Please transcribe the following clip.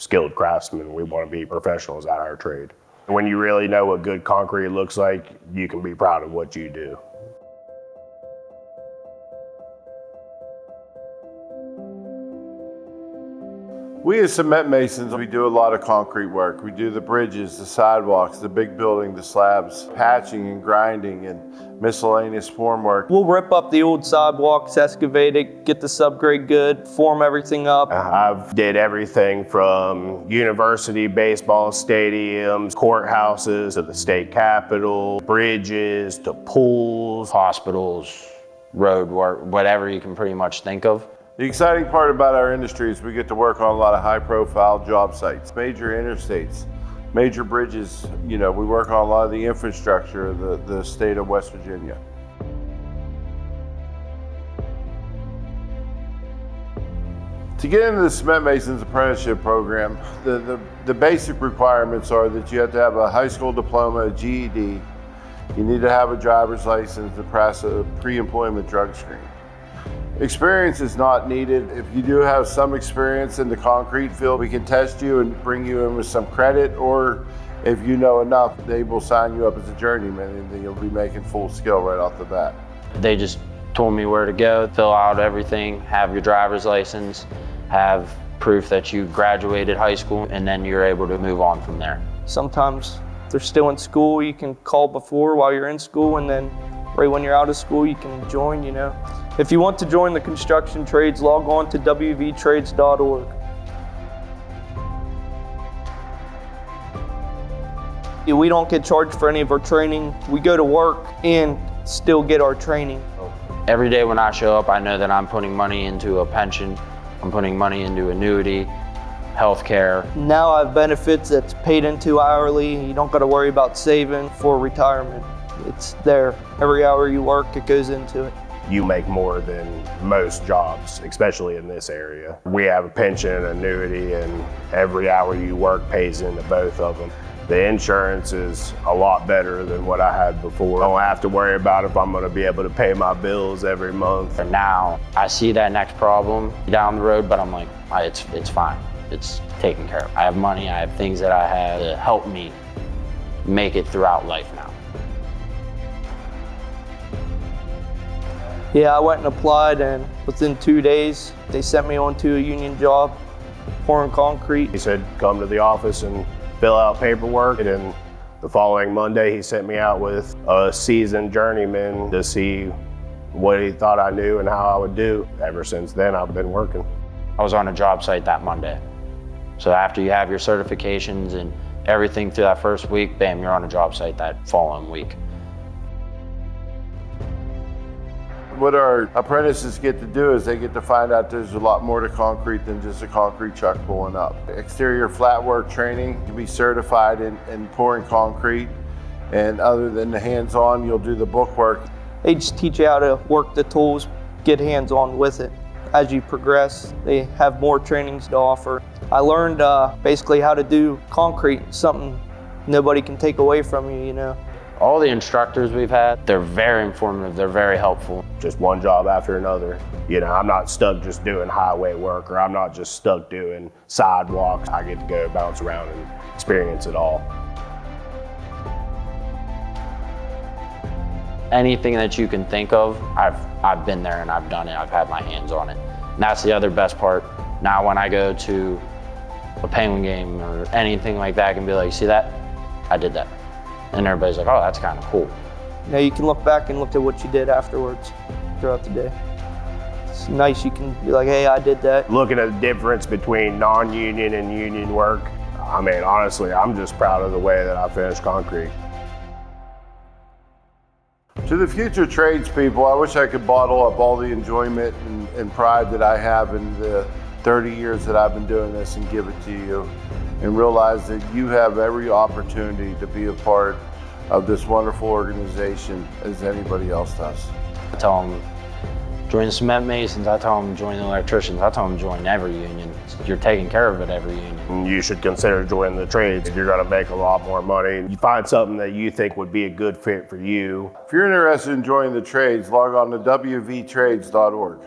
skilled craftsmen. We want to be professionals at our trade. When you really know what good concrete looks like, you can be proud of what you do. We as cement masons, we do a lot of concrete work. We do the bridges, the sidewalks, the big building, the slabs, patching and grinding and miscellaneous form work. We'll rip up the old sidewalks, excavate it, get the subgrade good, form everything up. I've did everything from university baseball stadiums, courthouses, to the state capitol, bridges, to pools, hospitals, road work, whatever you can pretty much think of. The exciting part about our industry is we get to work on a lot of high-profile job sites, major interstates, major bridges. You know, we work on a lot of the infrastructure of the state of West Virginia. To get into the Cement Masons Apprenticeship program, the basic requirements are that you have to have a high school diploma, a GED. You need to have a driver's license to pass a pre-employment drug screen. Experience is not needed. If you do have some experience in the concrete field, we can test you and bring you in with some credit, or if you know enough, they will sign you up as a journeyman and then you'll be making full skill right off the bat. They just told me where to go, fill out everything, have your driver's license, have proof that you graduated high school, and then you're able to move on from there. Sometimes they're still in school, you can call before while you're in school, and then right when you're out of school, you can join, you know. If you want to join the construction trades, log on to wvtrades.org. We don't get charged for any of our training. We go to work and still get our training. Every day when I show up, I know that I'm putting money into a pension, I'm putting money into annuity, healthcare. Now I have benefits that's paid into hourly. You don't got to worry about saving for retirement. It's there. Every hour you work, it goes into it. You make more than most jobs, especially in this area. We have a pension, annuity, and every hour you work pays into both of them. The insurance is a lot better than what I had before. I don't have to worry about if I'm going to be able to pay my bills every month. And now I see that next problem down the road, but I'm like, it's fine. It's taken care of. I have money, I have things that I have to help me make it throughout life now. Yeah, I went and applied, and within 2 days, they sent me on to a union job, pouring concrete. He said, come to the office and fill out paperwork. And then the following Monday, he sent me out with a seasoned journeyman to see what he thought I knew and how I would do. Ever since then, I've been working. I was on a job site that Monday. So after you have your certifications and everything through that first week, bam, you're on a job site that following week. What our apprentices get to do is they get to find out there's a lot more to concrete than just a concrete truck pulling up. Exterior flat work training to be certified in pouring concrete, and other than the hands-on, you'll do the book work. They just teach you how to work the tools, get hands-on with it. As you progress, they have more trainings to offer. I learned basically how to do concrete, something nobody can take away from you, you know. All the instructors we've had, they're very informative, they're very helpful. Just one job after another. You know, I'm not stuck just doing highway work, or I'm not just stuck doing sidewalks. I get to go bounce around and experience it all. Anything that you can think of, I've been there and I've done it, I've had my hands on it. And that's the other best part. Now when I go to a Penguin game or anything like that, I can be like, see that? I did that. And everybody's like, oh, that's kind of cool. Now you can look back and look at what you did afterwards throughout the day. It's nice, you can be like, hey, I did that. Looking at the difference between non-union and union work, I mean, honestly, I'm just proud of the way that I finished concrete. To the future tradespeople, I wish I could bottle up all the enjoyment and pride that I have in the 30 years that I've been doing this and give it to you, and realize that you have every opportunity to be a part of this wonderful organization as anybody else does. I tell them, join the cement masons, I tell them join the electricians, I tell them join every union. You're taking care of it every union. You should consider joining the trades. You're gonna make a lot more money. You find something that you think would be a good fit for you. If you're interested in joining the trades, log on to wvtrades.org.